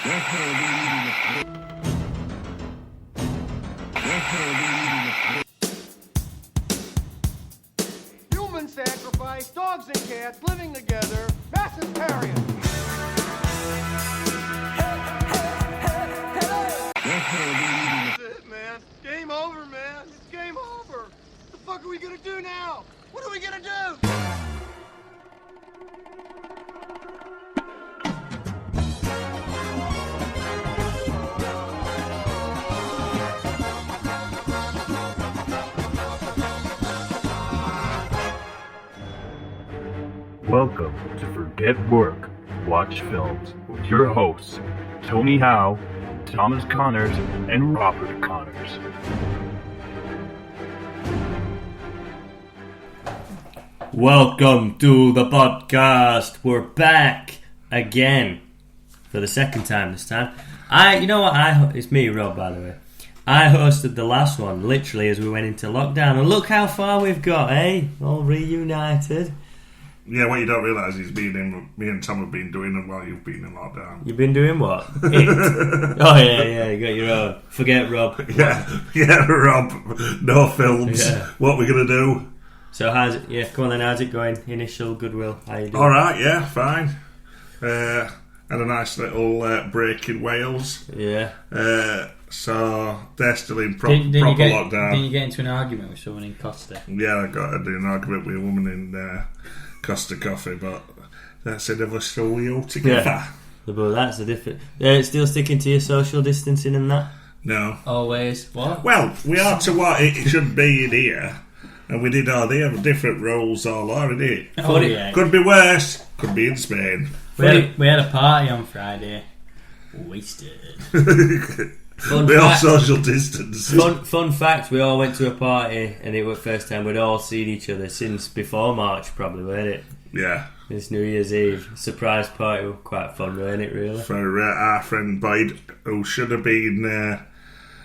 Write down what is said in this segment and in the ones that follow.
Human sacrifice, dogs and cats living together, mass hysteria. That's it, man. Game over, man. It's game over. What the fuck are we gonna do now? What are we gonna do? Welcome to Forget Work, Watch Films with your hosts, Tony Howe, Thomas Connors, and Robert Connors. Welcome to the podcast. We're back again for the second time this time. It's me, Rob, by the way. I hosted the last one literally as we went into lockdown, and look how far we've got, eh? All reunited. Yeah, what you don't realise is me and Tom have been doing them while you've been in lockdown. You've been doing what? Oh, yeah, you got your own. Forget Rob. Yeah, Rob, no films. Yeah. What we're going to do. So, come on then, how's it going? Initial goodwill, how you doing? Alright, yeah, fine. Had a nice little break in Wales. Yeah. So, they're still in proper lockdown. Didn't you get into an argument with someone in Costa? Yeah, I got into an argument with a woman in Costa Coffee, but that's another story altogether. Yeah. But that's a different... still sticking to your social distancing and that? No. Always. What? Well, we are to what it should be in here. And we did they have different rules all over, didn't it? Oh, yeah. Could be worse. Could be in Spain. We had a party on Friday. Wasted. We all social distance. Fun fact, we all went to a party and it was the first time we'd all seen each other since before March, probably, weren't it? Yeah. It's New Year's Eve. Surprise party was quite fun, weren't it, really? For our friend Boyd, who should have been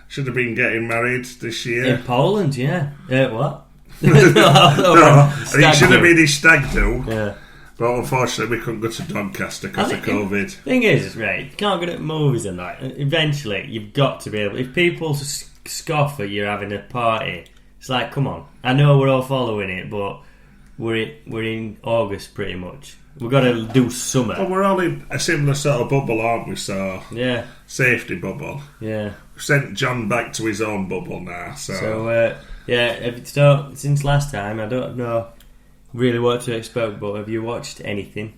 getting married this year. In Poland, yeah. What? No, he should have been his stag do. Yeah. But unfortunately, we couldn't go to Doncaster because of COVID. Thing is, right, you can't go to movies and that. Eventually, you've got to be able... If people scoff at you having a party, it's like, come on. I know we're all following it, but we're in August pretty much. We've got to do summer. Well, we're all in a similar sort of bubble, aren't we? So, yeah. Safety bubble. Yeah. We've sent John back to his own bubble now, So, since last time, I don't know really what to expect, but have you watched anything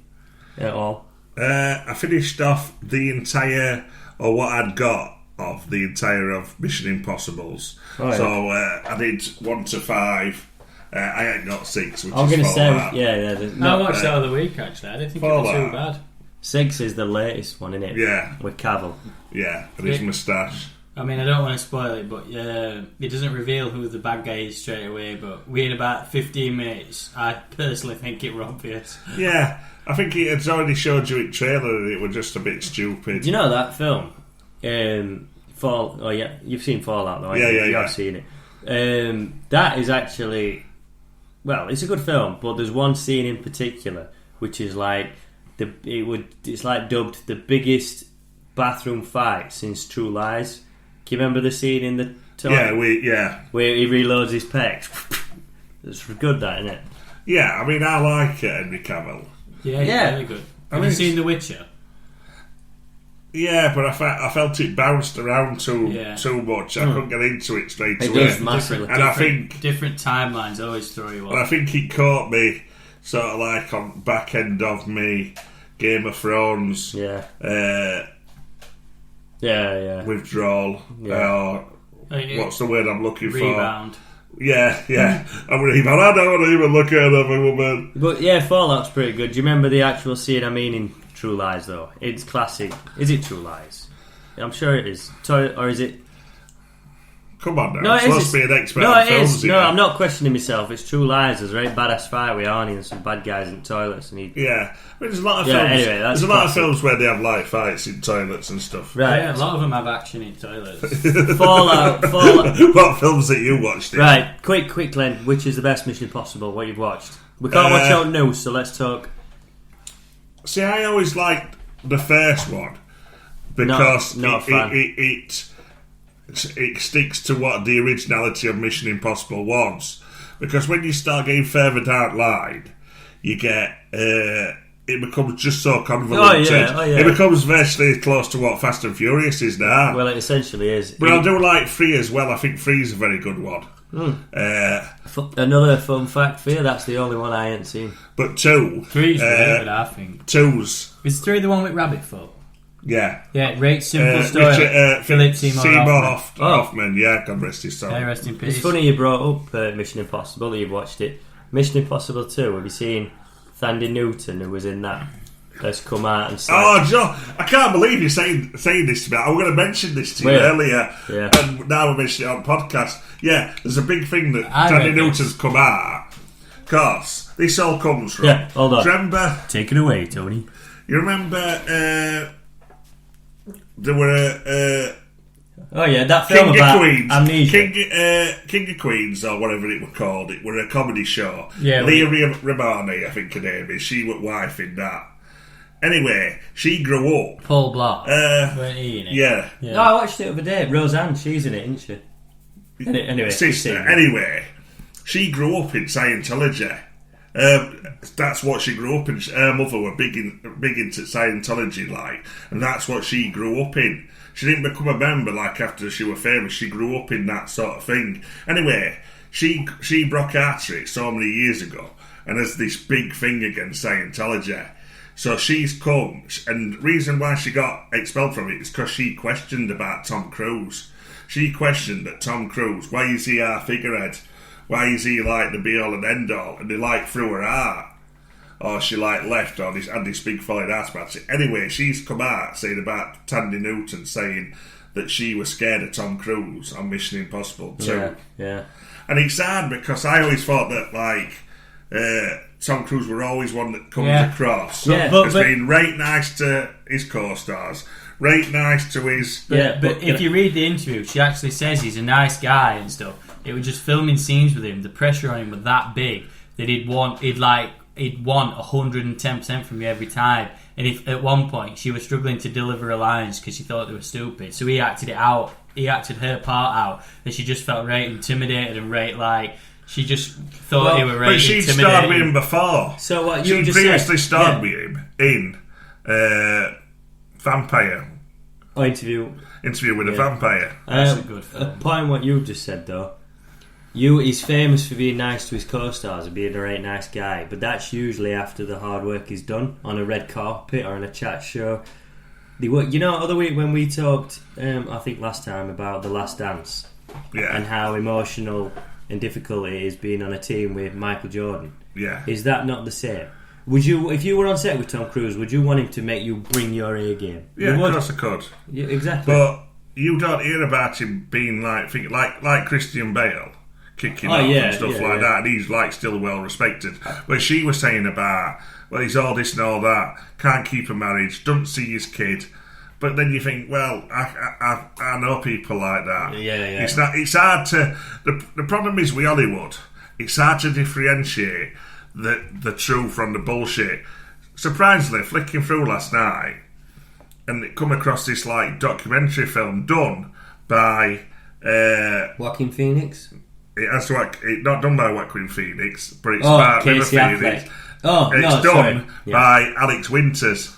at all? I finished off what I'd got of the entire of Mission Impossibles. Oh, yeah. So I did 1 to 5. I ain't got 6, which I'm is going to say, Fallout. I watched that the week, actually. I didn't think Fallout. it was too bad. 6 is the latest one, isn't it? Yeah. With Cavill. Yeah, and his moustache. I mean, I don't want to spoil it, but it doesn't reveal who the bad guy is straight away, but within about 15 minutes, I personally think it were obvious. Yeah, I think it had already showed you in trailer and it was just a bit stupid. Do you know that film? You've seen Fallout though, yeah, you have seen it. That is actually... Well, it's a good film, but there's one scene in particular which is like... It's like dubbed the biggest bathroom fight since True Lies. Do you remember the scene in the toilet? Yeah. Where he reloads his pecs. It's good, that, isn't it? Yeah, I mean, I like Henry Cavill. Yeah, very good. Have you seen The Witcher? Yeah, but I felt it bounced around too much. I couldn't get into it straight away. It does massively. And I think different timelines always throw you off. I think it caught me sort of like on back end of me Game of Thrones. Yeah. Withdrawal. Yeah. What's the word I'm looking Rebound. for? Yeah. I'm rebound. I don't want to even look at another woman. But yeah, Fallout's pretty good. Do you remember the actual scene in True Lies though? It's classic. Is it True Lies? I'm sure it is. Or is it... Come on now, it's supposed to be an expert on films. Is. No, I'm not questioning myself. It's True Lies. There's a very badass fight with Arnie and some bad guys in toilets. And yeah, I mean, there's a lot of films. Anyway, there's a lot of films where they have like fights in toilets and stuff. Right. Yeah, a lot of them have action in toilets. Fallout. What films that you watched? Right, quick, Len. Which is the best Mission Impossible? What you've watched? We can't watch out new, so let's talk. See, I always liked the first one. because not a fan. it sticks to what the originality of Mission Impossible was. Because when you start getting further down the line, you get it becomes just so convoluted. It becomes virtually as close to what Fast and Furious is now. Well, it essentially is. But I do like 3 as well. I think 3 is a very good one. Another fun fact for you, that's the only one I ain't seen. But 2... 3's really good, I think. 2's... Is 3 the one with Rabbit Foot? Yeah. Yeah, great simple story. Philip Seymour Hoffman. Yeah, God rest his soul. Yeah, rest in peace. It's funny you brought up Mission Impossible, you've watched it. Mission Impossible 2, have you seen Thandie Newton, who was in that, has come out and said... Oh, Joe, I can't believe you're saying this to me. I was going to mention this to you earlier, and now we're mentioning it on podcast. Yeah, there's a big thing that Thandie Newton's come out, because this all comes from... Yeah, hold on. Remember... Take it away, Tony. You remember... there were oh yeah, that film King about of Queens, amnesia. King of Queens or whatever it was called. It were a comedy show. Yeah, Leah Romani, I think her name is. She was wife in that. Anyway, she grew up. Paul Blart. Weren't he in it? Yeah. No, I watched it the other day. Roseanne, she's in it, isn't she? Anyway, sister. Anyway, she grew up in Scientology. That's what she grew up in. Her mother were big into Scientology, like, and that's what she grew up in. She didn't become a member like after she was famous. She grew up in that sort of thing. Anyway, she broke out of it so many years ago, and there's this big thing against Scientology. So she's come, and the reason why she got expelled from it is because she questioned about Tom Cruise. She questioned that Tom Cruise, why is he our figurehead? Why is he like the be all and end all? And they like threw her out. Or she like left, or had this big following ass about it. Anyway, she's come out saying about Thandie Newton, saying that she was scared of Tom Cruise on Mission Impossible 2. Yeah. And it's sad because I always thought that like Tom Cruise were always one that comes across as being right nice to his co-stars, right nice to his... But if you read the interview, she actually says he's a nice guy and stuff. It was just filming scenes with him. The pressure on him was that big that he'd want 110% from you every time. And if at one point she was struggling to deliver a lines because she thought they were stupid, so he acted it out. He acted her part out, and she just felt right intimidated and right like she just thought he were right. But she'd starred with him before. So what you she just previously said, starred with him in Vampire. Oh, Interview with a Vampire. That's a good film. Upon what you just said though, he's famous for being nice to his co-stars and being a right nice guy, but that's usually after the hard work is done on a red carpet or in a chat show. Other week when we talked, I think last time, about The Last Dance and how emotional and difficult it is being on a team with Michael Jordan. Yeah. Is that not the same? Would you, if you were on set with Tom Cruise, would you want him to make you bring your A game? Yeah, of course I could. Yeah, exactly. But you don't hear about him being like Christian Bale, kicking off and stuff like that, and he's like still well respected. But she was saying about, well, he's all this and all that, can't keep a marriage, doesn't see his kid. But then you think, well, I know people like that. Yeah. It's hard to. The problem is with Hollywood, it's hard to differentiate the true from the bullshit. Surprisingly, flicking through last night, and it come across this like documentary film done by Joaquin Phoenix. It has to it's not done by Joaquin Phoenix, but it's by River Phoenix. It's done by Alex Winters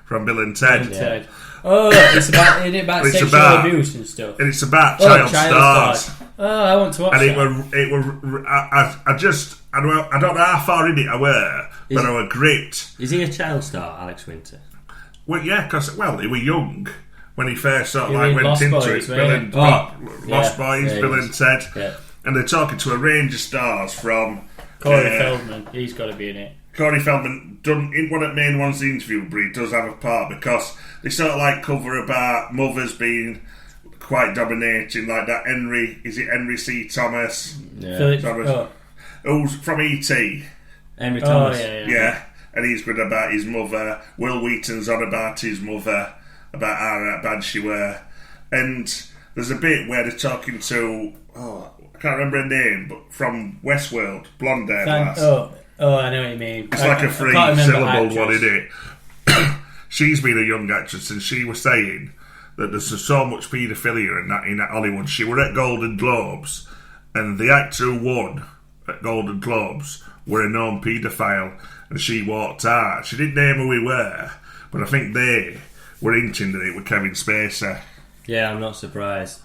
from Bill and Ted. Oh, it's about sexual abuse and stuff. And it's about child stars. Oh, I want to watch that. And it were. I don't know how far in it I were, but I were gripped. Is he a child star, Alex Winter? Well, yeah, because he was young when he first sort of like went Lost into Boys, it. Lost Boys, Bill and Ted, and they're talking to a range of stars from Corey Feldman. He's got to be in it. Corey Feldman done in one of the main ones in the interview, but he does have a part because they sort of like cover about mothers being quite dominating, like that. Henry C. Thomas? Yeah. Who's from E.T. Henry Thomas. Yeah, and he's good about his mother. Will Wheaton's on about his mother, about how bad she were. And there's a bit where they're talking to, I can't remember her name, but from Westworld, blonde hair lass. I know what you mean. It's like a 3-syllable one, isn't it? She's been a young actress, and she was saying that there's so much paedophilia in Hollywood. She were at Golden Globes, and the actor who won at Golden Globes were a known paedophile, and she walked out. She didn't name who he were, but I think they were hinting that it was Kevin Spacey. Yeah, I'm not surprised.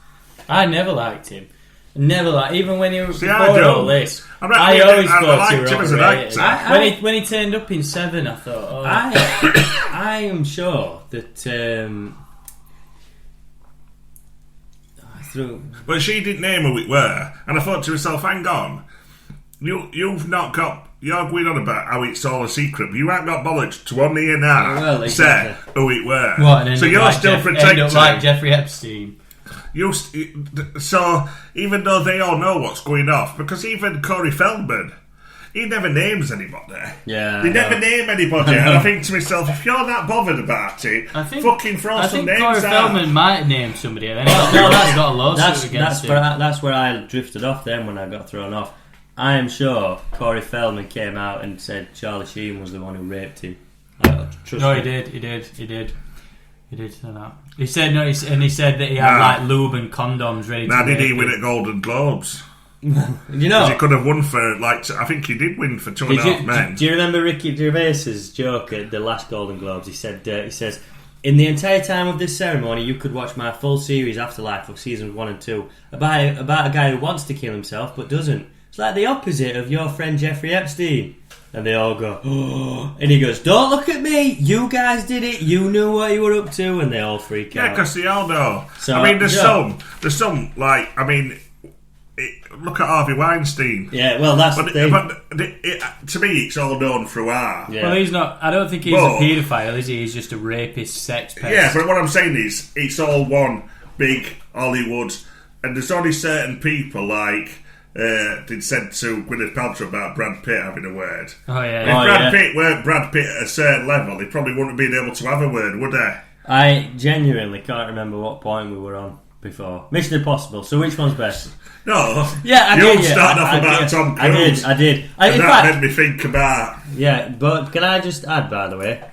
I never liked him. Never liked, even when he was before I do. all this. I always I thought liked him as an actor. When he turned up in Seven, I thought, oh. I am sure that But she didn't name who it were, and I thought to myself, hang on, you've not got. You're going on about how it's all a secret, but you haven't got bollocks to on here now say who it were. What, and so you're like still protecting. End up like Jeffrey Epstein. So even though they all know what's going off, because even Corey Feldman, he never names anybody. Yeah, they never name anybody. And I think to myself, if you're that bothered about it, fucking throw some names out. I think Corey Feldman might have named somebody. And that's got a lawsuit against him. That's where I drifted off then when I got thrown off. I am sure Corey Feldman came out and said Charlie Sheen was the one who raped him. He did. He did say that. He said no, and he said that he had like lube and condoms ready. Now, did he win at Golden Globes? You know, he could have won for I think he did win for 2.5 Men. Do you remember Ricky Gervais's joke at the last Golden Globes? He says, in the entire time of this ceremony, you could watch my full series Afterlife of seasons 1 and 2 about a guy who wants to kill himself but doesn't. It's like the opposite of your friend Jeffrey Epstein. And they all go, oh. And he goes, don't look at me, you guys did it, you knew what you were up to, and they all freak out. Yeah, because they all know. So, I mean, there's some, like, I mean, look at Harvey Weinstein. Yeah, well, that's the thing. But to me, it's all known through art. Yeah. Well, he's not, I don't think he's a paedophile, is he? He's just a rapist, sex pest. Yeah, but what I'm saying is, it's all one big Hollywood, and there's only certain people, like, they'd said to Gwyneth Paltrow about Brad Pitt having a word. Oh yeah. If Brad Pitt weren't Brad Pitt at a certain level, he probably wouldn't have been able to have a word, would he? I genuinely can't remember what point we were on before. Mission Impossible. So which one's best? No. Yeah, I did. You started off about Tom Cruise. I did. And that made me think about. Yeah, but can I just add, by the way,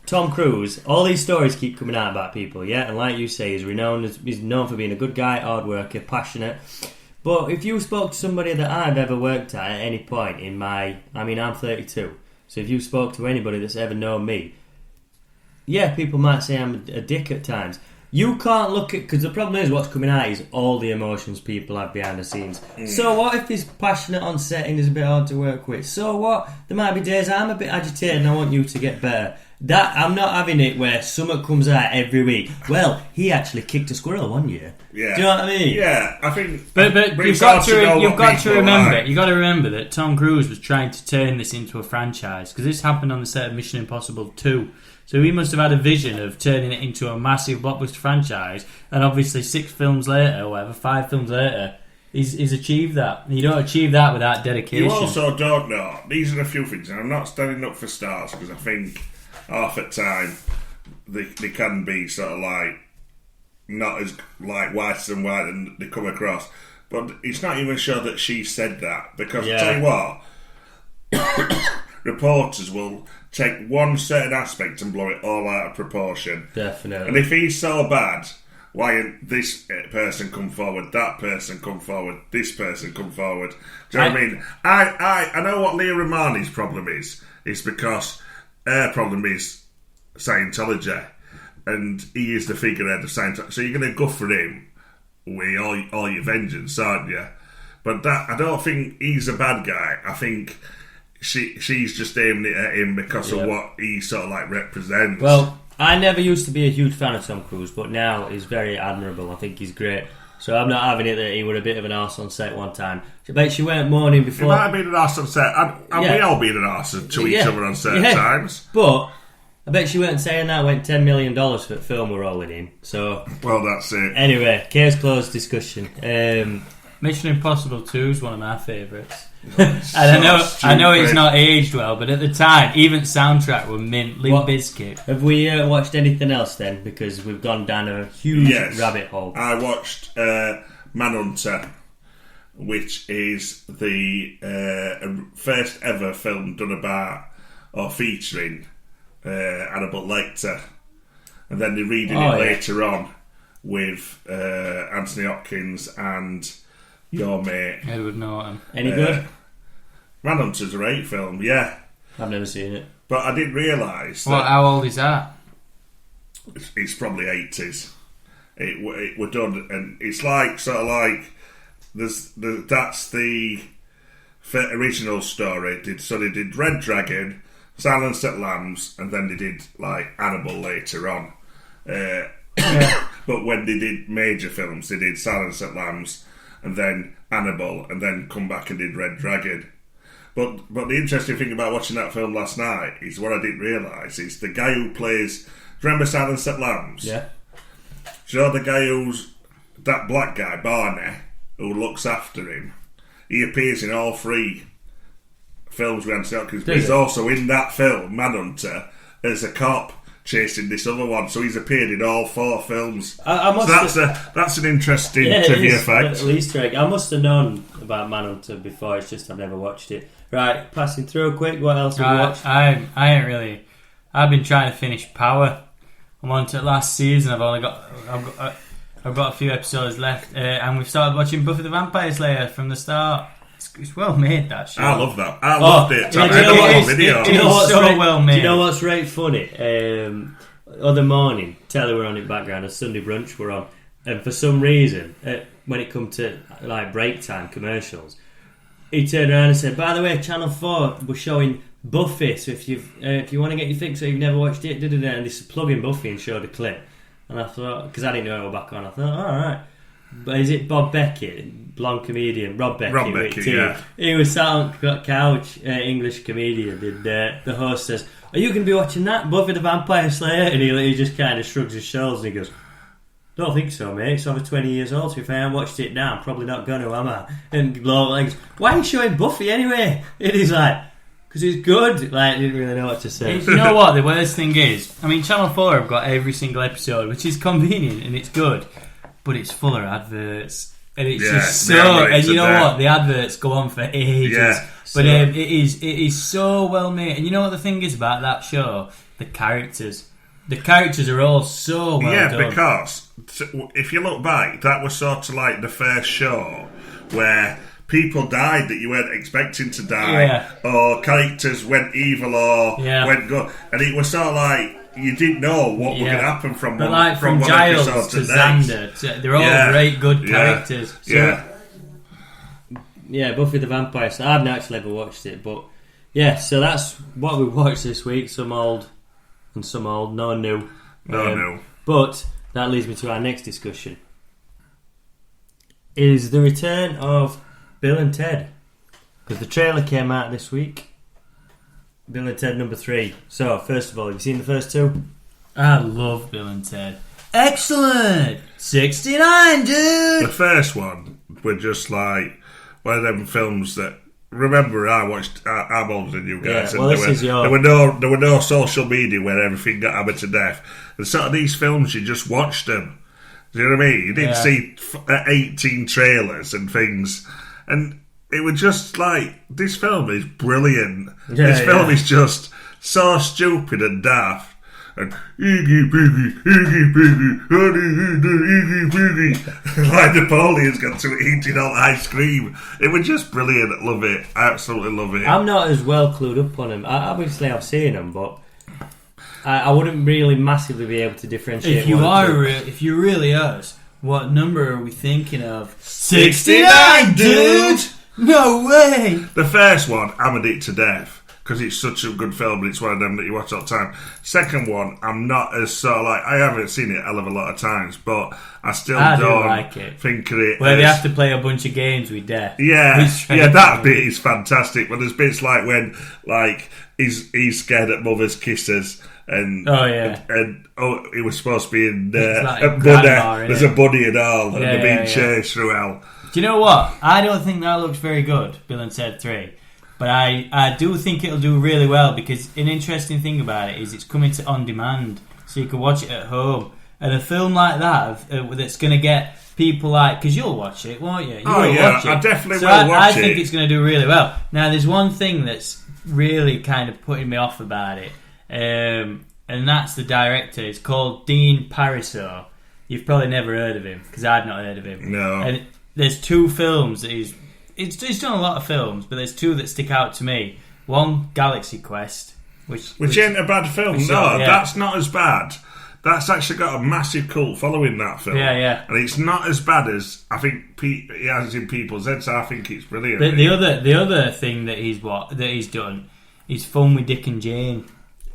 Tom Cruise. All these stories keep coming out about people. Yeah, and like you say, he's known for being a good guy, hard worker, passionate. But if you spoke to somebody that I've ever worked at any point in I'm 32, so if you spoke to anybody that's ever known me, yeah, people might say I'm a dick at times. You can't look at, because the problem is what's coming out is all the emotions people have behind the scenes. So what if he's passionate on set and he's a bit hard to work with? So what? There might be days I'm a bit agitated and I want you to get better. That I'm not having it where something comes out every week. Well, he actually kicked a squirrel one year. Yeah. Do you know what I mean? Yeah, I think. But you've got to remember that Tom Cruise was trying to turn this into a franchise, because this happened on the set of Mission Impossible 2. So he must have had a vision of turning it into a massive blockbuster franchise, and obviously 5 films later, he's achieved that. You don't achieve that without dedication. You also don't know. These are a few things, and I'm not standing up for stars because I think half at time they can be sort of like not as like white and white and they come across. But it's not even sure that she said that, because I tell you what, reporters will take one certain aspect and blow it all out of proportion. Definitely. And if he's so bad, why didn't this person come forward, that person come forward, this person come forward? Do you know what I mean? I know what Leah Romani's problem is. It's because her problem is Scientology, and he is the figurehead of Scientology. So you're going to go for him with all your vengeance, aren't you? But that, I don't think he's a bad guy. I think she's just aiming it at him because of what he sort of like represents. Well, I never used to be a huge fan of Tom Cruise, but now he's very admirable. I think he's great. So I'm not having it that he was a bit of an arse on set one time. I bet she weren't mourning before. He might have been an arse on set, and we all been an arse to each other on certain times. But I bet she weren't saying that went $10 million for the film we're rolling in. So, well, that's it. Anyway, case closed discussion. Mission Impossible 2 is one of my favourites. And I know it's not aged well, but at the time, even soundtrack were mint. Limp Bizkit. Have we watched anything else then? Because we've gone down a huge rabbit hole. I watched Manhunter, which is the first ever film done about or featuring Hannibal Lecter. and then they're reading it later on with Anthony Hopkins and your mate Edward Norton. Any good? Manhunter's a great film, yeah. I've never seen it. But I didn't realise Well, that how old is that? it's probably 80s. It were done, and it's like sort of like that's the original story. They did Red Dragon, Silence at Lambs, and then they did like Annabelle later on. But when they did major films, they did Silence at Lambs, and then Annabelle, and then come back and did Red Dragon. But the interesting thing about watching that film last night is what I didn't realise is the guy who plays. Do you remember Silence at Lambs? Yeah. Do you know the guy who's that black guy, Barney, who looks after him? He appears in all 3 films with Anthony Hopkins, but he's also in that film, Manhunter, as a cop chasing this other one. So he's appeared in all 4 films. That's an interesting trivia fact. At least, I must have known about Manhunter before. It's just I've never watched it. Right, passing through quick. What else have you watched? I ain't really. I've been trying to finish Power. I'm on to last season. I've got a few episodes left, and we've started watching Buffy the Vampire Slayer from the start. It's well made, that show. I love that. I loved it. Do you know what's well made. Do you know what's right funny? Other morning, telly were on in background, and Sunday brunch were on, and for some reason, when it come to like break time commercials, he turned around and said, "By the way, Channel 4 was showing Buffy, so if you want to get your fix or you've never watched it, and they plug in Buffy and showed a clip." And I thought, because I didn't know it was back on, I thought, alright. But is it Bob Beckett, blonde comedian, Rob Beckett, yeah. He was sat on the couch, English comedian, and the host says, "Are you going to be watching that, Buffy the Vampire Slayer?" And he just kind of shrugs his shoulders and he goes, "Don't think so, mate. It's over 20 years old, so if I haven't watched it now, I'm probably not going to, am I?" And blow like, "Why are you showing Buffy anyway?" And he's like, "Because it's good." Like, I didn't really know what to say. You know what the worst thing is? I mean, Channel 4 have got every single episode, which is convenient and it's good, but it's full of adverts. And it's just so... And you know what? The adverts go on for ages. Yeah, but it is so well made. And you know what the thing is about that show? The characters. The characters are all so well done. Yeah, because if you look back, that was sort of like the first show where people died that you weren't expecting to die, or characters went evil or went good, and it was sort of like you didn't know what was going to happen from from Giles to Xander. They're all great, good characters. Buffy the Vampire Slayer. I haven't actually ever watched it, but so that's what we watched this week. Some old and some old, no new. No. But that leads me to our next discussion. Is the return of Bill and Ted, because the trailer came out this week. Bill and Ted number 3. So first of all, have you seen the first 2? I love Bill and Ted. Excellent. 69, dude. The first one were just like one of them films that. Remember, I watched. I'm older than you guys. Yeah, well, and there were no social media where everything got hammered to death. And sort of these films, you just watched them. Do you know what I mean? You didn't see 18 trailers and things. And it was just like, this film is brilliant. This film is just so stupid and daft. And Iggy Piggy, Iggy Piggy, Iggy Piggy. Like Napoleon's got to eating all ice cream. It was just brilliant. I love it. I absolutely love it. I'm not as well clued up on him. Obviously, I've seen him, but I wouldn't really massively be able to differentiate. If you really ask, what number are we thinking of? 69, dude! No way! The first one, hammered it to death, because it's such a good film and it's one of them that you watch all the time. Second one, I'm not as sort of like, I haven't seen it a hell of a lot of times, but I still don't like it. Think of it. Where they have to play a bunch of games with death. Yeah, that bit is fantastic. But there's bits like when like he's scared at mother's kisses. And it was supposed to be in there's a bunny and all, and they're being chased through hell. Do you know what? I don't think that looks very good, Bill and Ted 3. But I do think it'll do really well, because an interesting thing about it is it's coming to on demand, so you can watch it at home. And a film like that that's going to get people like, because you'll watch it, won't you? Watch it. I definitely will watch it. I think it's going to do really well. Now, there's one thing that's really kind of putting me off about it. and that's the director. It's called Dean Pariseau. You've probably never heard of him, because I've not heard of him. No. And there's 2 films that he's done a lot of films, but there's 2 that stick out to me. One, Galaxy Quest, which ain't a bad film. No, yeah. That's not as bad. That's actually got a massive cult following, that film. Yeah. And it's not as bad as I think it has in people's heads. I think it's brilliant. The other thing that he's done is Fun with Dick and Jane.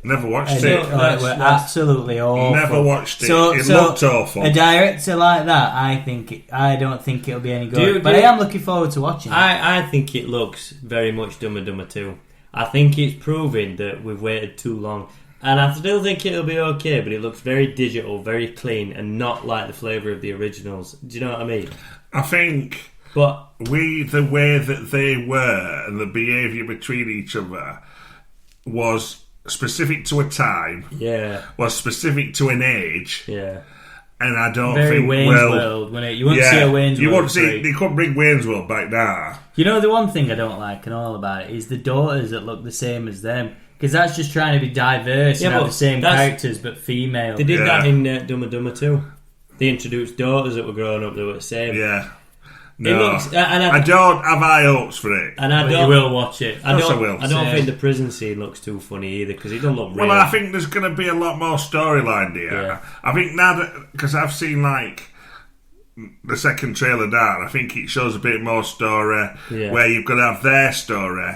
Never watched it. We're absolutely awful. Never watched it. It looked awful. A director like that, I don't think it'll be any good. But I am looking forward to watching it. I think it looks very much Dumb and Dumber 2. I think it's proving that we've waited too long. And I still think it'll be okay, but it looks very digital, very clean, and not like the flavour of the originals. Do you know what I mean? I think the way that they were and the behaviour between each other was specific to a time. Yeah. Was specific to an age. Yeah. And I don't Very think Wayne's World, wasn't it? You won't see a Wayne's World. You won't see. They couldn't bring Wayne's World back now. You know, the one thing I don't like and all about it is the daughters that look the same as them. Because that's just trying to be diverse and have the same characters but female. They did that in Dumb and Dumber 2. They introduced daughters that were growing up that were the same. Yeah. No, and I don't have high hopes for it. And you will watch it. I don't think the prison scene looks too funny either, because it doesn't look real. Well, I think there's going to be a lot more storyline here. Yeah. I think now that, because I've seen like the second trailer now, I think it shows a bit more story where you've got to have their story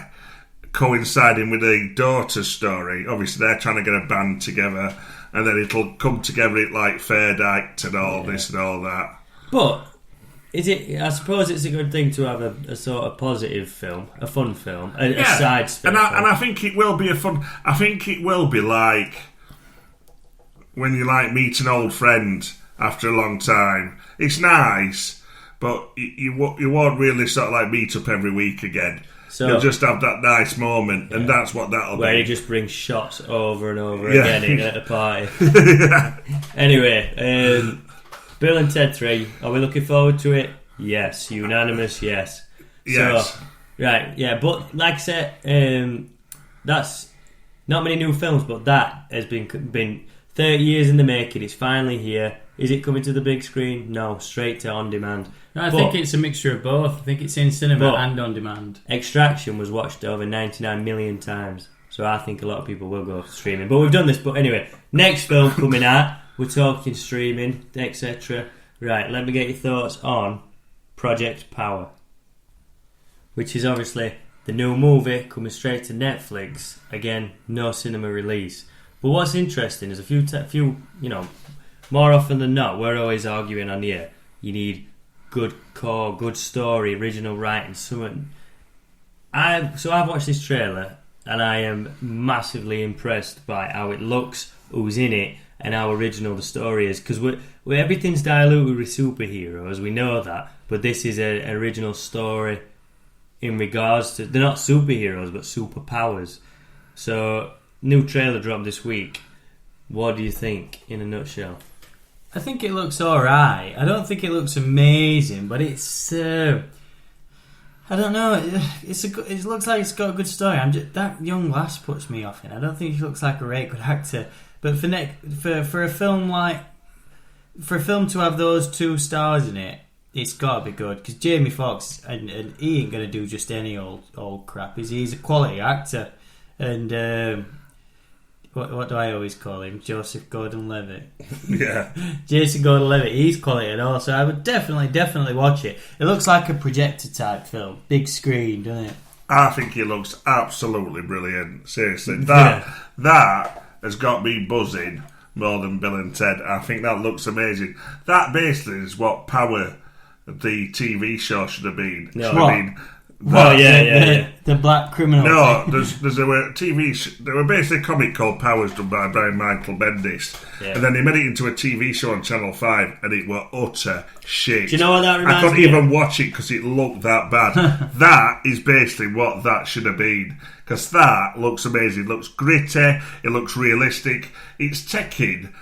coinciding with the daughter's story. Obviously, they're trying to get a band together, and then it'll come together at like Fair Act and all this and all that. But is it? I suppose it's a good thing to have a sort of positive film, a fun film, a side film. And I think it will be a fun. I think it will be like when you like meet an old friend after a long time. It's nice, but you won't really sort of like meet up every week again. So you'll just have that nice moment, and that's what that'll be. Where you just bring shots over and over again at a party. Anyway, Bill and Ted 3, are we looking forward to it? Yes. Unanimous, yes. Yes. So, right, yeah, but like I said, that's not many new films, but that has been 30 years in the making. It's finally here. Is it coming to the big screen? No, straight to on demand. No, I think it's a mixture of both. I think it's in cinema and on demand. Extraction was watched over 99 million times, so I think a lot of people will go streaming. But we've done this. But anyway, next film coming out, we're talking streaming, etc. Right, let me get your thoughts on Project Power, which is obviously the new movie coming straight to Netflix. Again, no cinema release. But what's interesting is a few, more often than not, we're always arguing on here. You need good core, good story, original writing. So I've watched this trailer and I am massively impressed by how it looks, who's in it, and how original the story is. Because everything's diluted with superheroes, we know that. But this is an original story in regards to, they're not superheroes but superpowers. So new trailer dropped this week. What do you think in a nutshell? I think it looks alright. I don't think it looks amazing, but it's I don't know. It looks like it's got a good story. That young lass puts me off. I don't think she looks like a very good actor. But for a film to have those 2 stars in it, it's got to be good. Because Jamie Foxx, and he ain't gonna do just any old crap. He's a quality actor, and. What do I always call him? Joseph Gordon-Levitt. Yeah. Jason Gordon-Levitt, he's quality and all, so I would definitely watch it. It looks like a projector type film. Big screen, doesn't it? I think it looks absolutely brilliant. Seriously. That has got me buzzing more than Bill and Ted. I think that looks amazing. That basically is what Power, the TV show, should have been. No. Should have been. The black criminal. No, there were there were basically a comic called Powers done by Brian Michael Bendis, and then they made it into a TV show on Channel 5, and it were utter shit. Do you know what that reminds me? I couldn't even watch it because it looked that bad. That is basically what that should have been, because that looks amazing. It looks gritty. It looks realistic. It's taking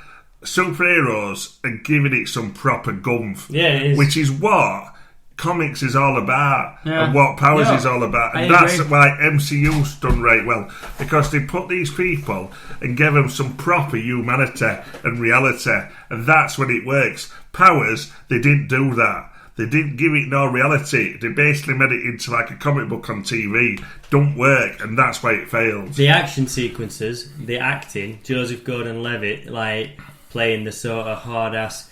superheroes and giving it some proper gumph. Yeah, it is. Which is what comics is all about Yeah. and what Powers Yeah, is all about. And I that's agree. why MCU's done right well, because they put these people and gave them some proper humanity and reality, and that's when it works. Powers, they didn't do that. They didn't give it no reality. They basically made it into like a comic book on TV. Don't work, and that's why it failed. The action sequences, the acting, Joseph Gordon-Levitt, like playing the sort of hard ass.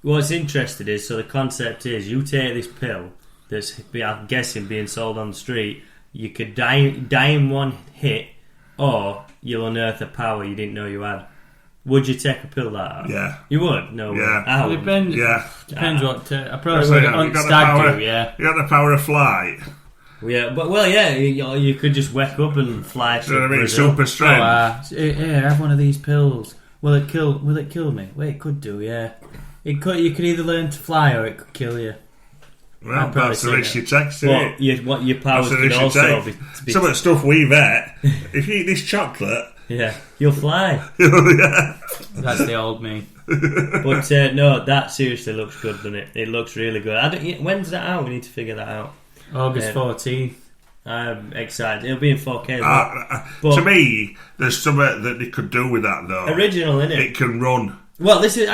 What's interesting is, so the concept is, you take this pill that's, I'm guessing, being sold on the street. You could die in one hit, or you'll unearth a power you didn't know you had. Would you take a pill like that? Yeah. You would? No. Yeah. I It would. depends. Yeah. Depends what. I probably So, would. yeah, On you got the stag power. do, yeah. You got the power of flight. Yeah, but well, yeah, you could just wake up and fly to You know what I mean? Brazil. Super strength. Here, have one of these pills. Will it kill me? Well, it could do, yeah. It could. You could either learn to fly or it could kill you. Well, I'd probably that's the say risk that. you take, isn't it? What your powers That's the could risk you also take. be Some of the stuff we've ate, if you eat this chocolate, yeah, you'll fly. yeah. That's the old me. But no, that seriously looks good, doesn't it? It looks really good. When's that out? We need to figure that out. August Yeah. 14th. I'm excited. It'll be in 4K as well. But- To me, there's something that they could do with that though. Original, isn't it? It can run. Well, this is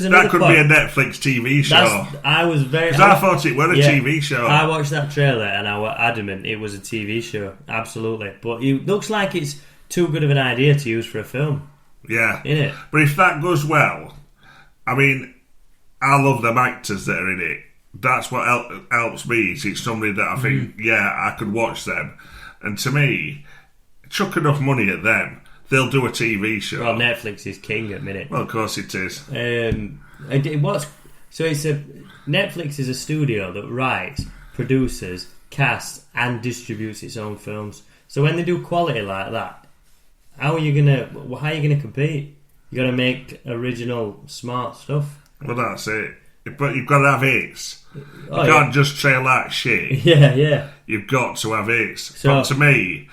another That could point. be a Netflix TV show. I was very. 'Cause I thought it was a Yeah. TV show. I watched that trailer and I was adamant it was a TV show. Absolutely, but it looks like it's too good of an idea to use for a film, Yeah. isn't it? But if that goes well, I mean, I love them actors that are in it. That's what helps me. It's somebody that I think, yeah, I could watch them. And to me, chuck enough money at them, they'll do a TV show. Well, Netflix is king at the minute. Well, of course it is. Netflix is a studio that writes, produces, casts, and distributes its own films. So when they do quality like that, how are you gonna compete? You got to make original, smart stuff. Well, that's it. But you've got to have hits. You Oh, can't just trail that shit. yeah. You've got to have hits. So- But to me,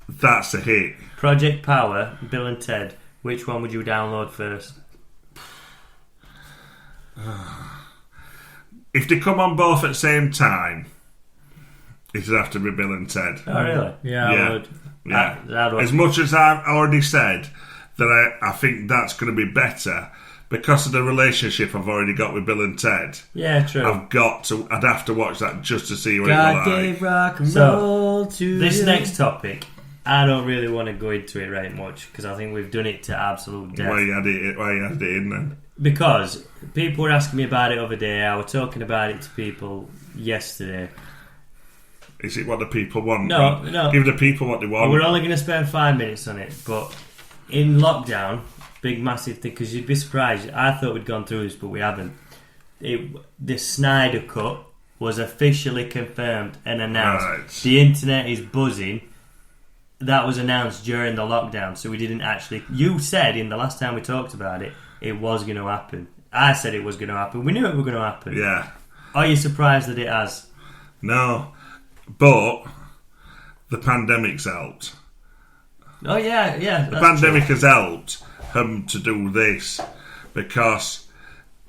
that's a hit. Project Power, Bill and Ted. Which one would you download first? If they come on both at the same time, it'd have to be Bill and Ted. Oh, really? Yeah, Yeah. I would. Yeah. That would- As much as I've already said that I think that's going to be better because of the relationship I've already got with Bill and Ted. Yeah, true. I'd have to watch that just to see what God it was gave like. rock and So, roll to This you. next topic, I don't really want to go into it very much because I think we've done it to absolute death. Why you had it in then? Because people were asking me about it the other day. I was talking about it to people yesterday. Is it what the people want? No. Give the people what they want. We're only going to spend 5 minutes on it, but in lockdown, big massive thing, because you'd be surprised. I thought we'd gone through this, but we haven't. The Snyder Cut was officially confirmed and announced. Right. The internet is buzzing. That was announced during the lockdown, so we didn't actually. You said in the last time we talked about it, it was going to happen. I said it was going to happen. We knew it was going to happen. Yeah. Are you surprised that it has? No. But the pandemic's helped. Oh yeah. The pandemic has helped him to do this because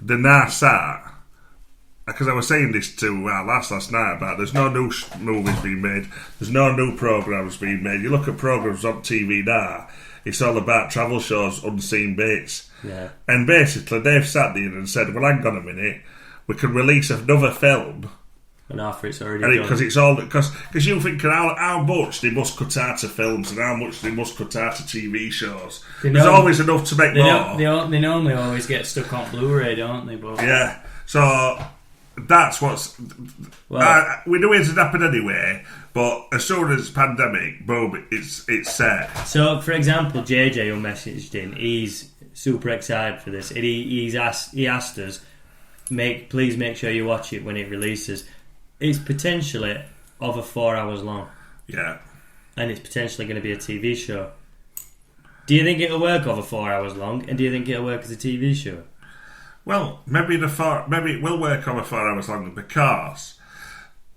the NASA. Because I was saying this to last night about there's no new movies being made, there's no new programs being made. You look at programs on TV now, it's all about travel shows, unseen bits. Yeah. And basically they've sat there and said, well, hang on a minute, we can release another film. And after it's already And done. because it's all because you think how much they must cut out of films and how much they must cut out of TV shows. There's always enough to make more. They normally always get stuck on Blu-ray, don't they? But Yeah, so that's what's. We knew it had happened anyway, but as soon as pandemic, boom, it's set. So, for example, JJ who messaged in, he's super excited for this, and he asked us, please make sure you watch it when it releases. It's potentially over 4 hours long, Yeah. and it's potentially going to be a TV show. Do you think it'll work over 4 hours long, and do you think it'll work as a TV show? Well, maybe it will work over 4 hours longer because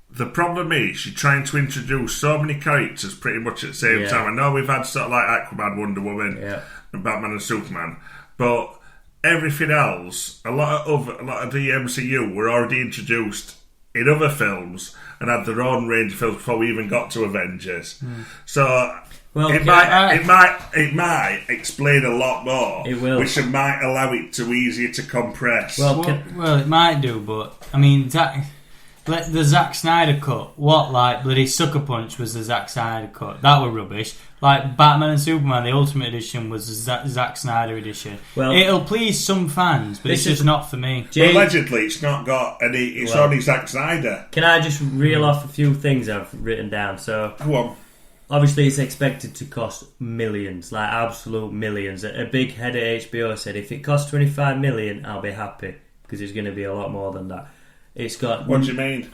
the problem is you're trying to introduce so many characters pretty much at the same time. I know we've had sort of like Aquaman, Wonder Woman, and Batman and Superman, but everything else, a lot of the MCU were already introduced in other films and had their own range of films before we even got to Avengers. So it might explain a lot more. It will, which might allow it to easier to compress. Well, it might do, but I mean, the Zack Snyder cut. What, like bloody Sucker Punch was the Zack Snyder cut? That were rubbish. Like Batman and Superman, the Ultimate Edition was the Zack Snyder edition. Well, it'll please some fans, but it's just not for me. But allegedly, it's not got any. It's only Zack Snyder. Can I just reel off a few things I've written down? So, go on. Obviously, it's expected to cost millions, like absolute millions. A big head at HBO said, if it costs 25 million, I'll be happy, because it's going to be a lot more than that. It's got. What do you mean?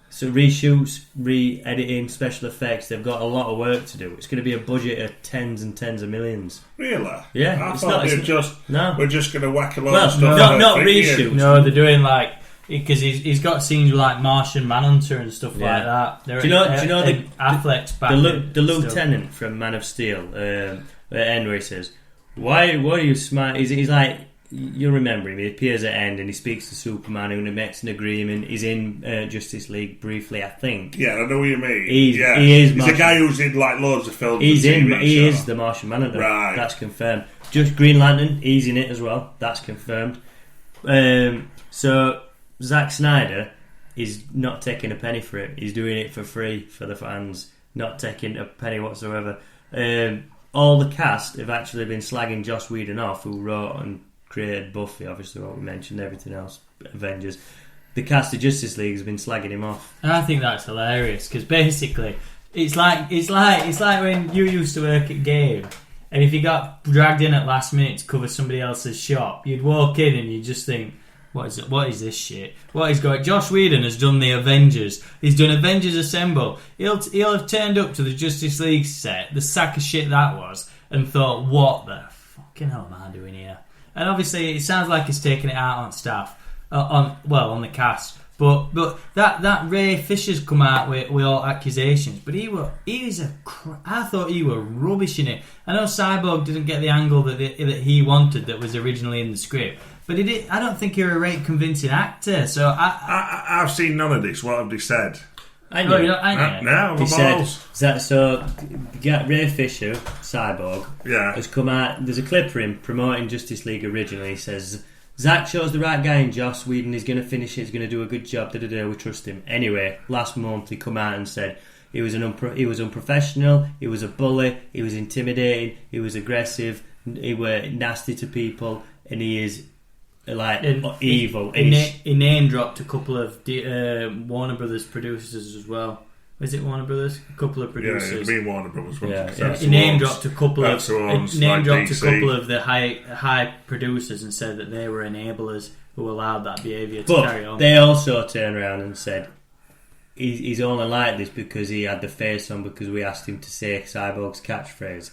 So reshoots, re-editing, special effects, they've got a lot of work to do. It's going to be a budget of tens and tens of millions. Really? Yeah. I thought we're just going to whack a lot of stuff. Not reshoots. No, they're doing like, because he's got scenes with like Martian Manhunter and stuff like that. Do you know the Affleck's back? The lieutenant from Man of Steel, at end where he says, "Why are you smart?" He's like, you'll remember him. He appears at end and he speaks to Superman and he makes an agreement. He's in Justice League briefly, I think. Yeah, I know what you mean. He's a guy who's in like loads of films. He is the Martian Manhunter. Right. That's confirmed. Just Green Lantern, he's in it as well. That's confirmed. So Zack Snyder is not taking a penny for it. He's doing it for free for the fans, not taking a penny whatsoever. All the cast have actually been slagging Joss Whedon off, who wrote and created Buffy, obviously what we mentioned, everything else, Avengers. The cast of Justice League has been slagging him off. And I think that's hilarious, because basically it's like when you used to work at Game, and if you got dragged in at last minute to cover somebody else's shop, you'd walk in and you'd just think, what is this shit? What is going? Joss Whedon has done the Avengers. He's done Avengers Assemble. He'll have turned up to the Justice League set, the sack of shit that was, and thought, what the fucking hell am I doing here? And obviously, it sounds like he's taking it out on staff, on the cast. But that Ray Fisher's come out with all accusations. But I thought he were rubbish in it. I know Cyborg didn't get the angle that he wanted that was originally in the script. But I don't think you're a right convincing actor. So I've seen none of this. What have they said? I know. No, he said so. Ray Fisher, Cyborg, has come out. There's a clip for him promoting Justice League originally. He says, Zack chose the right guy in Joss Whedon. He's going to finish it. He's going to do a good job. We trust him. Anyway, last month he come out and said he was unprofessional. He was a bully. He was intimidating. He was aggressive. He were nasty to people, and he is evil. He name dropped a couple of Warner Brothers producers as well. Is it Warner Brothers? A couple of producers. Yeah, me and Warner Brothers. He name dropped a couple of the high producers and said that they were enablers who allowed that behaviour to carry on. They also turned around and said he's only like this because he had the face on because we asked him to say Cyborg's catchphrase,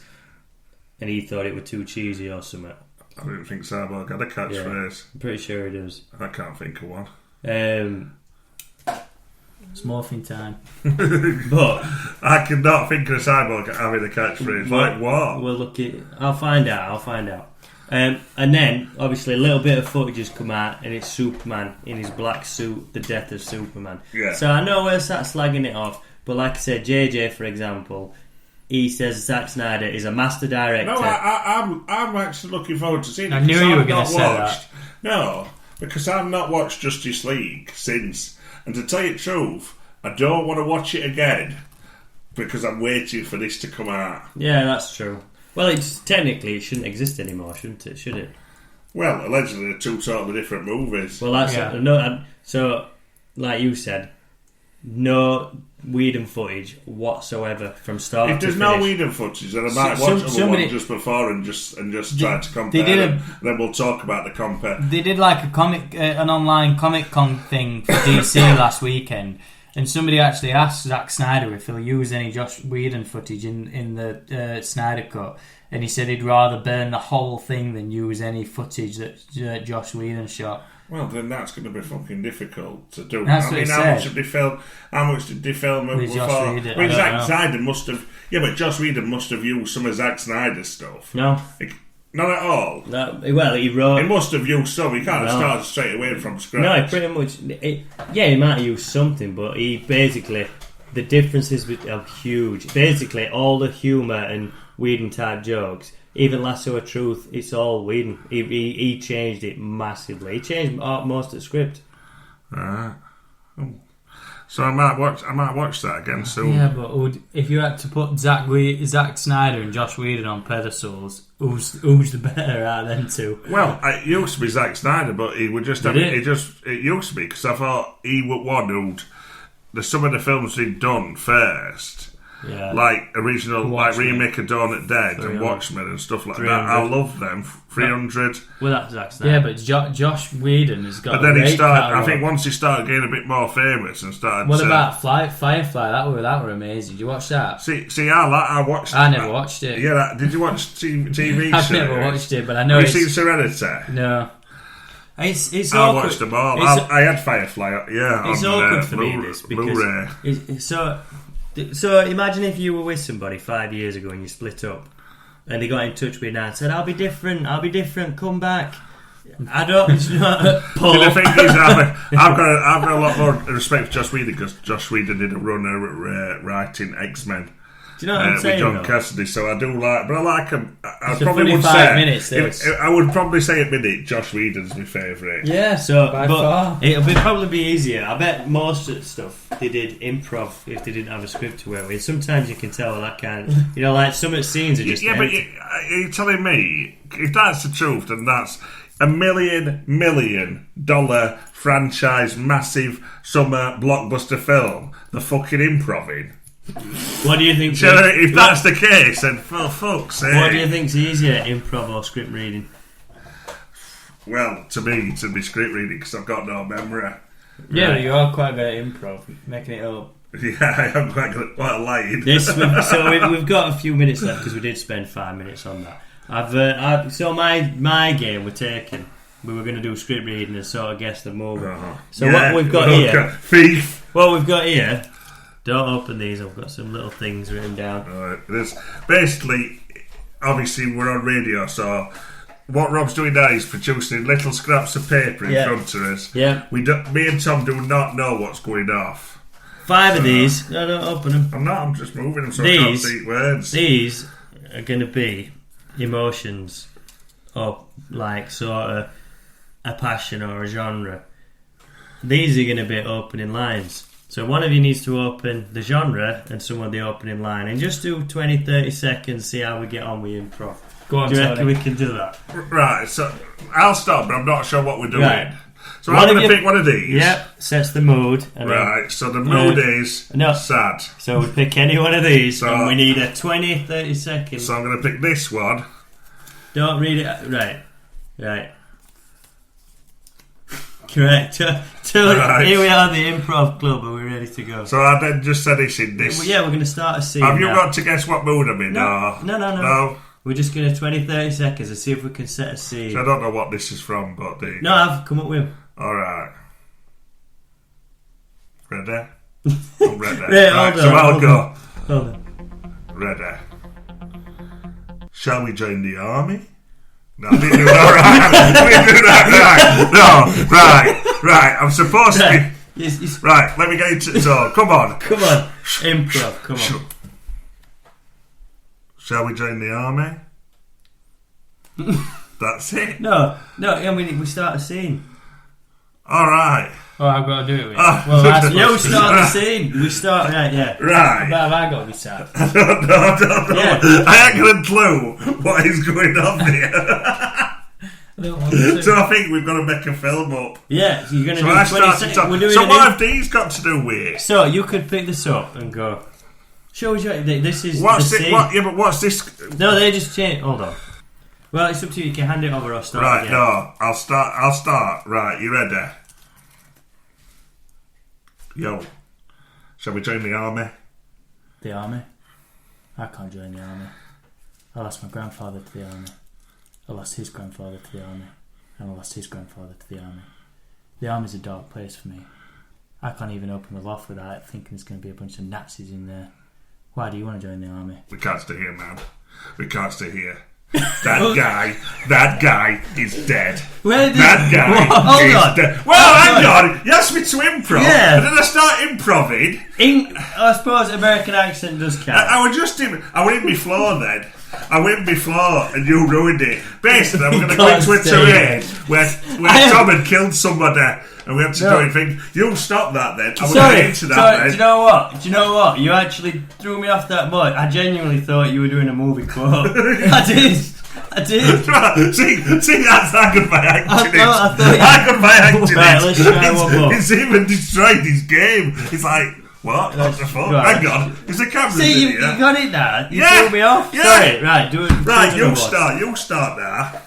and he thought it was too cheesy or something. I don't think Cyborg had a catchphrase. Yeah, I'm pretty sure he does. I can't think of one. It's morphing time. But I cannot think of a Cyborg having a catchphrase. Like what? We'll look at. I'll find out. And then, obviously, a little bit of footage has come out, and it's Superman in his black suit, the death of Superman. Yeah. So I know we're slagging it off, but like I said, JJ, for example, he says Zack Snyder is a master director. No, I'm actually looking forward to seeing it. I knew you were going to say that. No, because I've not watched Justice League since. And to tell you the truth, I don't want to watch it again because I'm waiting for this to come out. Yeah, that's true. Well, it shouldn't exist anymore, shouldn't it? Should it? Well, allegedly they're two totally different movies. Well, that's so, like you said, no Whedon footage whatsoever from start to finish. If there's no Whedon footage, then I might watch one just before and just try to compare. Then we'll talk about the compare. They did like an online Comic Con thing for DC last weekend, and somebody actually asked Zack Snyder if he'll use any Joss Whedon footage in the Snyder Cut, and he said he'd rather burn the whole thing than use any footage that Joss Whedon shot. Well, then that's going to be fucking difficult to do. That's what he said. How much did they film it before? I mean, Zack Snyder must have... Yeah, but Joss Whedon must have used some of Zack Snyder's stuff. No. Not at all. No, well, he wrote. He must have used some. He can't have started straight away from scratch. No, he pretty much. He might have used something, but he basically the differences are huge. Basically, all the humour and Whedon type jokes, even Lasso of Truth, it's all Whedon. He changed it massively. He changed most of the script. Right. So I might watch that again soon. Yeah, but if you had to put Zack Snyder and Josh Whedon on pedestals, who's the better out of them two? Well, it used to be Zack Snyder, but he would just it used to be because I thought he would one who'd some of the films he'd done first. Yeah. Like original, Watchmen. like remake of Dawn of the Dead and Watchmen and stuff like that. I love them. 300. Well, that's Zack Snyder. Yeah, but Josh Whedon has got. But then he started. I think once he started getting a bit more famous and started. What about Firefly? That were amazing. Did you watch that? See, I watched. I never watched it. Yeah, did you watch TV? I've never watched it, but I know. Have you seen Serenity? No. It's I watched them all. I had Firefly. Yeah, it's awkward for me this because So imagine if you were with somebody 5 years ago and you split up, and they got in touch with you now and said, "I'll be different, come back." I don't. Paul. The thing is, I've got a lot more respect for Josh Whedon because Josh Whedon did a runner writing X-Men. Do you know what I'm saying? With John Cassidy, so I do like, but I like him. I probably would say minutes. I would probably say at minute Josh Whedon's my favourite. Yeah, so by far. It'll probably be easier. I bet most of the stuff they did improv if they didn't have a script to work with. Sometimes you can tell that kind of, like some of the scenes are just but you're telling me if that's the truth, then that's $1 million franchise, massive summer blockbuster film. The fucking improving. What do you think? If that's the case, then for fuck's sake. What do you think's easier, improv or script reading? Well, to me, to be script reading because I've got no memory. Yeah, right. You are quite good at improv, making it up. Yeah, I am quite good at quite lying. We've got a few minutes left because we did spend 5 minutes on that. So my game we're taking. We were going to do script reading and sort of guess the movie. So what we've got here, thief. What we've got here. Don't open these. I've got some little things written down. Right, basically, obviously, we're on radio, so what Rob's doing now is producing little scraps of paper in front of us. Yeah. Me and Tom do not know what's going off. 5 of these. No, don't open them. I'm not. I'm just moving them so I can't see words. These are going to be emotions, or like sort of a passion or a genre. These are going to be opening lines. So one of you needs to open the genre and someone the opening line, and just do 20-30 seconds, see how we get on with improv. Go on, do you reckon we can do that? Right, so I'll stop, but I'm not sure what we're doing. Right. So I'm going to pick one of these. Yep, sets the mood. And right, so the mood is sad. So we pick any one of these, and we need a 20-30 seconds. So I'm going to pick this one. Don't read it. Right. Correct. Right. Here we are, the improv club, and we're ready to go. So I then just said this in this. Yeah, we're going to start a scene. Have you got to guess what mood I'm in? No. We're just going to 20-30 seconds and see if we can set a scene. So I don't know what this is from, but I've come up with. Alright. Ready? I'm ready. Right, so I'll go. Hold on. Ready. Shall we join the army? No, I didn't do that right. I didn't do that right. No, right. I'm supposed to be. Yes. Right, let me get into it. So, come on. Improv, come on. Shall we join the army? That's it. No, we start a scene. Alright. Oh, I've got to do it. We start the scene. We start, yeah. Right. But have I got to be sad? No. Yeah. I ain't got a clue what is going on here. So I think we've got to make a film up. Yeah, so you're going to do 20 seconds. So what have these got to do with? So you could pick this up and go, show this is what's the it? scene. But what's this? No, they just change. Hold on. Well, it's up to you. You can hand it over or start right, again. No, I'll start. Right, you ready? Yo, shall we join the army? The army? I can't join the army. I lost my grandfather to the army. I lost his grandfather to the army. And I lost his grandfather to the army. The army's a dark place for me. I can't even open the loft without thinking there's going to be a bunch of Nazis in there. Why do you want to join the army? We can't stay here, man. We can't stay here. That guy is dead. Where did That guy Hold is on. dead. Well, hang on. You asked me to improv. Yeah. And then I start improving. I suppose American accent does count. I was just in. I went in my floor then. I went before and you ruined it. Basically, I'm going to go into a terrain where Tom had killed somebody and we had to go and think, you stop that then. I Sorry, went into that then. do you know what? You actually threw me off that much. I genuinely thought you were doing a movie quote. I did. See, that's how good my acting is. I thought How good my acting is. Right, let's try one more. It's even destroyed his game. He's like, what? What the fuck? Right. Hang on. Is the camera See, you in here? got it now. You Yeah. threw me off. Yeah. Sorry. Right, do it. Right, do you another start. You start now.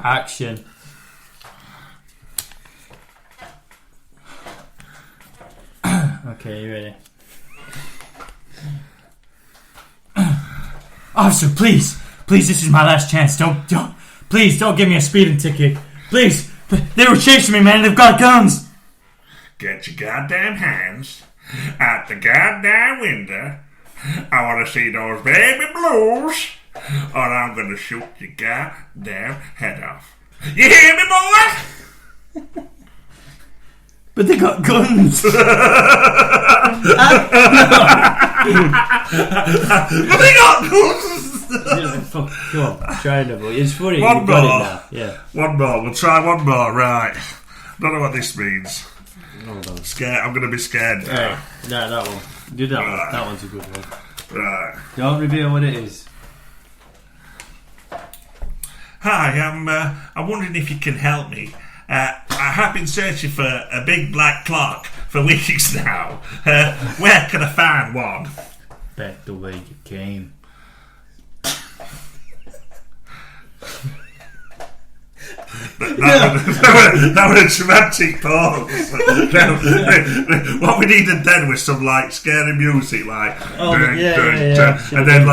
Action. Okay, you ready? Officer, please, this is my last chance. Please don't give me a speeding ticket. Please, they were chasing me, man. They've got guns. Get your goddamn hands out the goddamn window. I want to see those baby blues, or I'm going to shoot your goddamn head off. You hear me, boy? But they got guns. But they got guns. Come on, try another. It's funny. One You've got more. it now. Yeah. One more. We'll try one more. Right. Don't know what this means. Hold on. Scared. I'm going to be scared. Right. No, that one. Do that one. Right. That one's a good one. Right. Don't reveal what it is. Hi, I'm wondering if you can help me. I have been searching for a big black clock for weeks now. Where can I find one? Back the way you came. That was a dramatic pause. What we needed then was some like scary music, like and then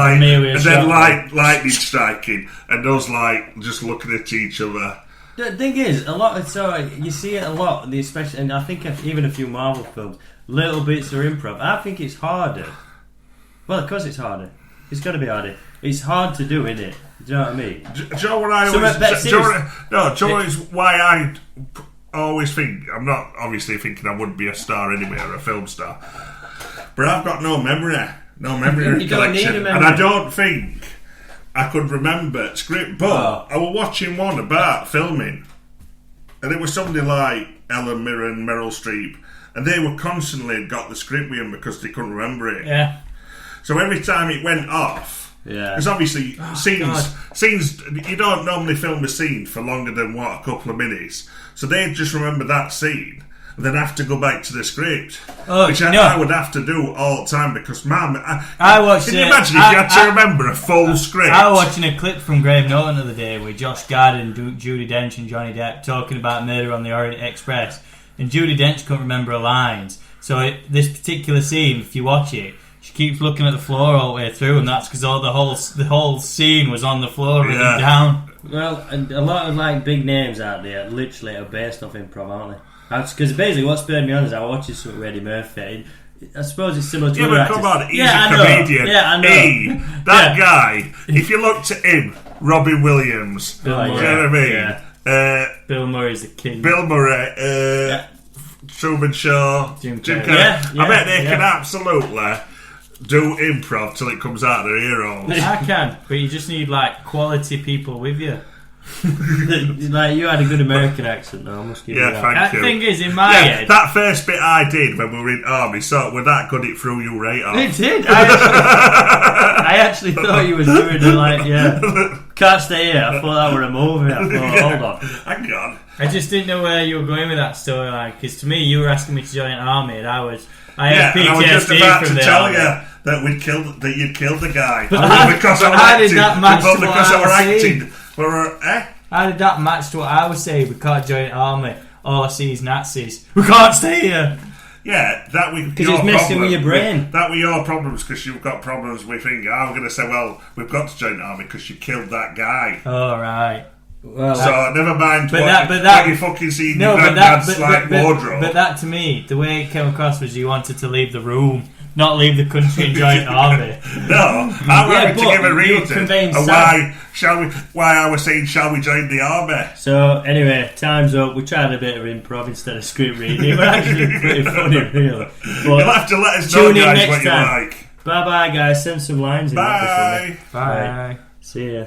lightning striking, and us like just looking at each other. The thing is, you see it a lot, especially, and I think even a few Marvel films, little bits of improv. I think it's harder. Well, of course it's harder. It's got to be harder. It's hard to do, isn't it? Do you know what I mean? Do you know what I always... Do you know why I always think... I'm not obviously thinking I wouldn't be a star anyway, or a film star. But I've got no memory. No memory You don't need a recollection. memory. And I don't think I could remember script. But I was watching one about filming. And it was somebody like Ellen Mirren, Meryl Streep. And they were constantly got the script with them because they couldn't remember it. Yeah. So every time it went off... Yeah. Because obviously scenes you don't normally film a scene for longer than a couple of minutes, so they'd just remember that scene and then have to go back to the script, which I would have to do all the time because can you imagine if you had to remember a full script? I was watching a clip from Graham Norton the other day with Josh Gad and Judi Dench and Johnny Depp talking about Murder on the Orient Express, and Judi Dench couldn't remember her lines. So this particular scene, if you watch it, she keeps looking at the floor all the way through, and that's because the whole scene was on the floor written down. Well, and a lot of like big names out there literally are based off improv, aren't they? Because basically what spurred me on is I was watching something with Eddie Murphy. I suppose it's similar to other actors. Come on, he's a comedian. Yeah, I know. That guy, if you looked at him, Robin Williams, Bill Murray. you know what I mean? Bill Murray's the king. Bill Murray, Truman Show, Jim Carrey. I bet they can absolutely do improv till it comes out of their ear holes. I can, but you just need like quality people with you. Like you had a good American accent though, I must give you that. Thank you. The thing is, in my head, that first bit I did when we were in army, so with that good it threw you right off. It did. I actually thought you was doing it can't stay here. I thought that were a movie. I thought, hold on. Hang on. I just didn't know where you were going with that storyline, because to me you were asking me to join an army, and I had PTSD and I was just about from to the tell army. you that you'd killed the guy. But because I was how did acting. that match But to because what I was I was acting. How did that match to what I was saying? We can't join an army. All I see is Nazis. We can't stay here. Yeah, that was because it's messing with your brain. That were your problems because you've got problems with things. I'm going to say, well, we've got to join the army because you killed that guy. Oh, right. Well, so never mind what you fucking seen your granddad's wardrobe. But that to me, the way it came across was you wanted to leave the room not leave the country and join the army. No, I'm having to but give a you were reason conveying of sad- why I was saying, shall we join the army? So anyway, time's up. We tried a bit of improv instead of script reading. It was actually pretty funny, really. But You'll have to let us know, tune in guys, next what you time. like. Bye bye, guys. Send some lines in. Bye. Bye. See ya.